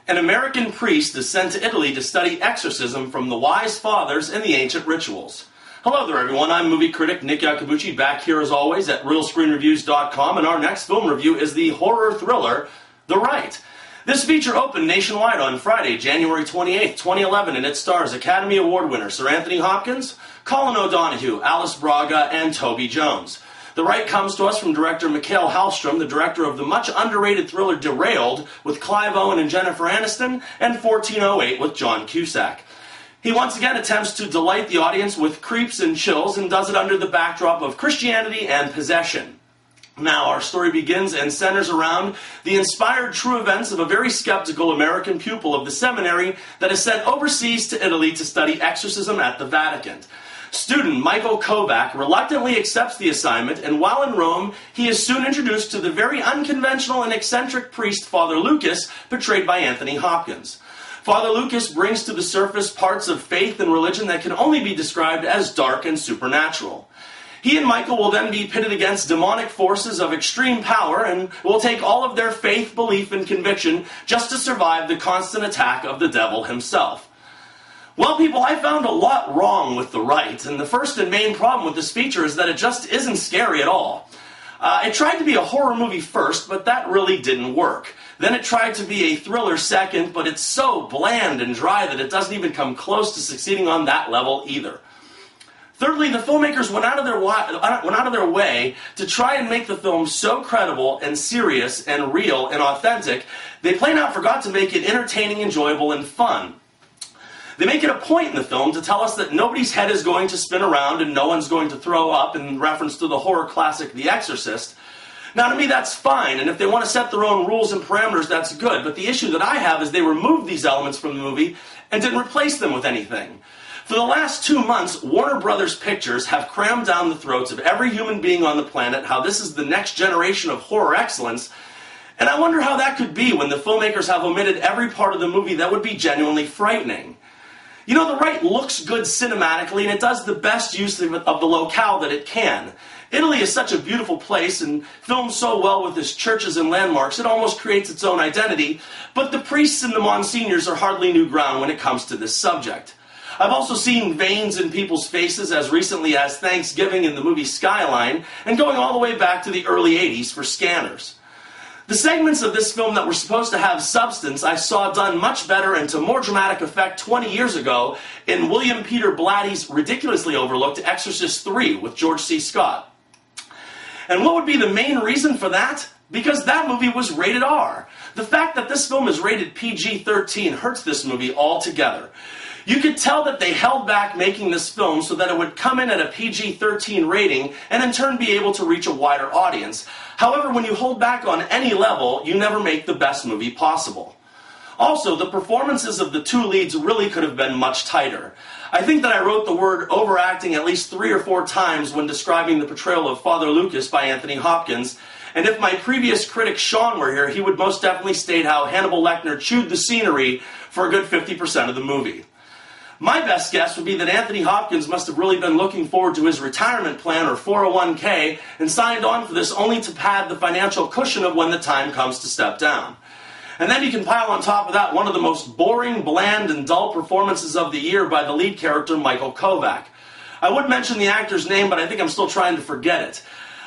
An American priest is sent to Italy to study exorcism from the wise fathers and the ancient rituals. Hello there, everyone. I'm movie critic Nick Iacubucci, back here as always at RealScreenReviews.com, and our next film review is the horror thriller, The Rite. This feature opened nationwide on Friday, January 28, 2011, and it stars Academy Award winner Sir Anthony Hopkins, Colin O'Donoghue, Alice Braga, and Toby Jones. The Rite comes to us from director Mikael Hallström, the director of the much underrated thriller Derailed with Clive Owen and Jennifer Aniston, and 1408 with John Cusack. He once again attempts to delight the audience with creeps and chills and does it under the backdrop of Christianity and possession. Now, our story begins and centers around the inspired true events of a very skeptical American pupil of the seminary that is sent overseas to Italy to study exorcism at the Vatican. Student Michael Kovac reluctantly accepts the assignment, and while in Rome, he is soon introduced to the very unconventional and eccentric priest Father Lucas, portrayed by Anthony Hopkins. Father Lucas brings to the surface parts of faith and religion that can only be described as dark and supernatural. He and Michael will then be pitted against demonic forces of extreme power and will take all of their faith, belief, and conviction just to survive the constant attack of the devil himself. Well, people, I found a lot wrong with The Rite, and the first and main problem with this feature is that it just isn't scary at all. It tried to be a horror movie first, but that really didn't work. Then it tried to be a thriller second, but it's so bland and dry that it doesn't even come close to succeeding on that level either. Thirdly, the filmmakers went out of their way to try and make the film so credible and serious and real and authentic, they plain out forgot to make it entertaining, enjoyable, and fun. They make it a point in the film to tell us that nobody's head is going to spin around and no one's going to throw up in reference to the horror classic The Exorcist. Now, to me, that's fine, and if they want to set their own rules and parameters, that's good. But the issue that I have is they removed these elements from the movie and didn't replace them with anything. For the last 2 months, Warner Brothers Pictures have crammed down the throats of every human being on the planet how this is the next generation of horror excellence. And I wonder how that could be when the filmmakers have omitted every part of the movie that would be genuinely frightening. You know, The Rite looks good cinematically, and it does the best use of the locale that it can. Italy is such a beautiful place and films so well with its churches and landmarks, it almost creates its own identity, but the priests and the monsignors are hardly new ground when it comes to this subject. I've also seen veins in people's faces as recently as Thanksgiving in the movie Skyline, and going all the way back to the early 80s for Scanners. The segments of this film that were supposed to have substance I saw done much better and to more dramatic effect 20 years ago in William Peter Blatty's ridiculously overlooked Exorcist III with George C. Scott. And what would be the main reason for that? Because that movie was rated R. The fact that this film is rated PG-13 hurts this movie altogether. You could tell that they held back making this film so that it would come in at a PG-13 rating and in turn be able to reach a wider audience. However, when you hold back on any level, you never make the best movie possible. Also, the performances of the two leads really could have been much tighter. I think that I wrote the word overacting at least 3 or 4 times when describing the portrayal of Father Lucas by Anthony Hopkins, and if my previous critic Sean were here, he would most definitely state how Hannibal Lecter chewed the scenery for a good 50% of the movie. My best guess would be that Anthony Hopkins must have really been looking forward to his retirement plan or 401k and signed on for this only to pad the financial cushion of when the time comes to step down. And then you can pile on top of that one of the most boring, bland, and dull performances of the year by the lead character, Michael Kovac. I would mention the actor's name, but I think I'm still trying to forget it.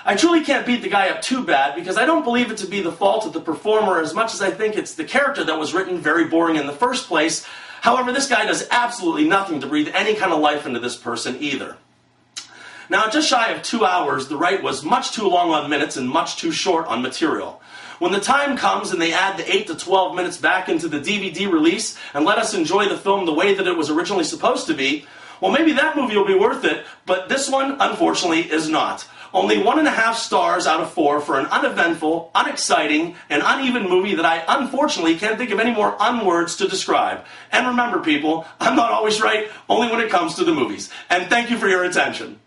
I truly can't beat the guy up too bad because I don't believe it to be the fault of the performer as much as I think it's the character that was written very boring in the first place. However, this guy does absolutely nothing to breathe any kind of life into this person either. Now, just shy of 2 hours, The Rite was much too long on minutes and much too short on material. When the time comes and they add the 8 to 12 minutes back into the DVD release and let us enjoy the film the way that it was originally supposed to be, well, maybe that movie will be worth it, but this one, unfortunately, is not. Only 1.5 stars out of 4 for an uneventful, unexciting, and uneven movie that I unfortunately can't think of any more unwords to describe. And remember, people, I'm not always right, only when it comes to the movies. And thank you for your attention.